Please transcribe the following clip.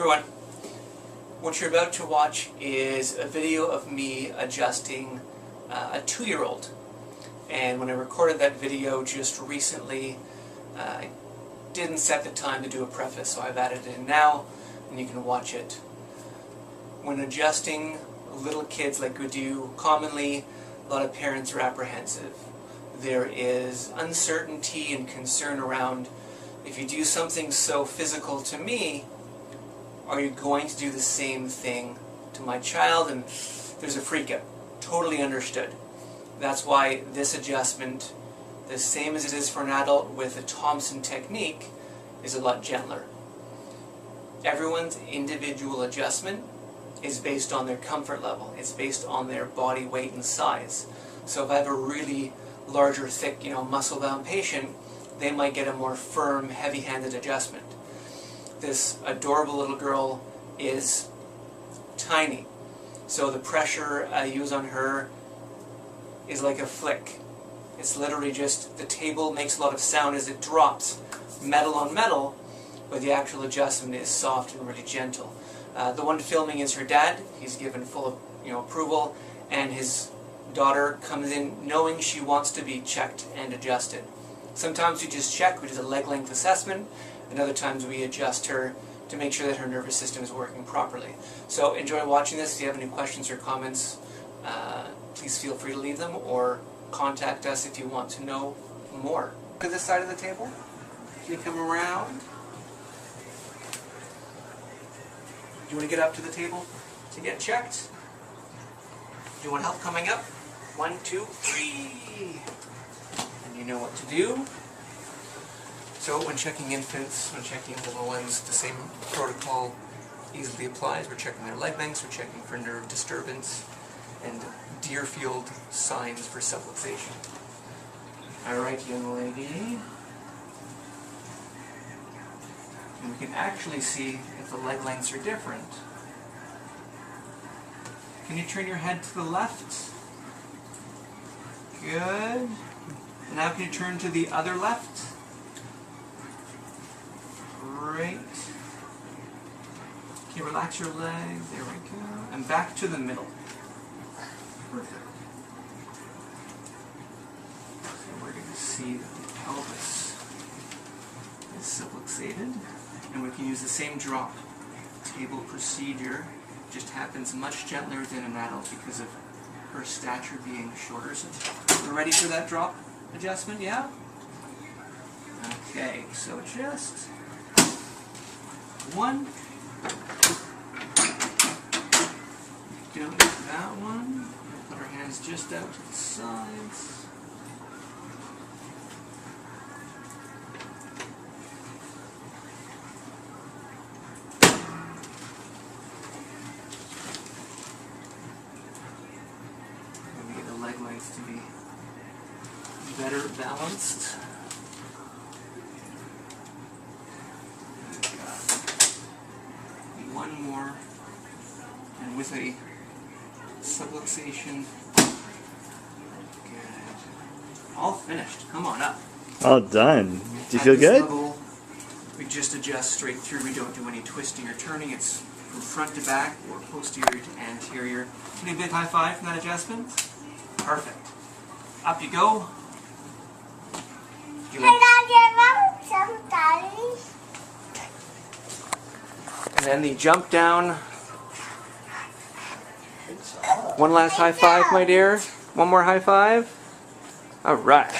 Everyone, what you're about to watch is a video of me adjusting a 2-year-old. And when I recorded that video just recently, I didn't set the time to do a preface, so I've added it in now, and you can watch it. When adjusting little kids like we do, commonly a lot of parents are apprehensive. There is uncertainty and concern around, if you do something so physical to me, are you going to do the same thing to my child? And there's a freak out. Totally understood. That's why this adjustment, the same as it is for an adult with a Thompson technique, is a lot gentler. Everyone's individual adjustment is based on their comfort level. It's based on their body weight and size. So if I have a really large or thick, muscle-bound patient, they might get a more firm, heavy-handed adjustment. This adorable little girl is tiny, so the pressure I use on her is like a flick. It's literally just, the table makes a lot of sound as it drops metal on metal, but the actual adjustment is soft and really gentle. The one filming is her dad. He's given full approval, and his daughter comes in knowing she wants to be checked and adjusted. Sometimes we just check, we do a leg length assessment, and other times we adjust her to make sure that her nervous system is working properly. So enjoy watching this. If you have any questions or comments, please feel free to leave them or contact us if you want to know more. To this side of the table, can you come around? Do you want to get up to the table to get checked? Do you want help coming up? 1, 2, 3. And you know what to do. So when checking infants, when checking little ones, the same protocol easily applies. We're checking their leg lengths, we're checking for nerve disturbance, and Derefield signs for subluxation. Alright, young lady. And we can actually see if the leg lengths are different. Can you turn your head to the left? Good. Now can you turn to the other left? Great. Okay, relax your legs. There we go. And back to the middle. Perfect. So we're going to see that the pelvis is subluxated. And we can use the same drop table procedure. It just happens much gentler than an adult because of her stature being shorter. So we're ready for that drop adjustment, yeah? Okay, so just 1. Don't do that one. Put our hands just out to the sides. We get the leg length to be better balanced. One more, and with a subluxation. Good. All finished. Come on up. All done. Do you feel good? Level, we just adjust straight through. We don't do any twisting or turning. It's from front to back or posterior to anterior. Can you a big high five from that adjustment? Perfect. Up you go. And then the jump down. One last high five, my dear. One more high five. All right.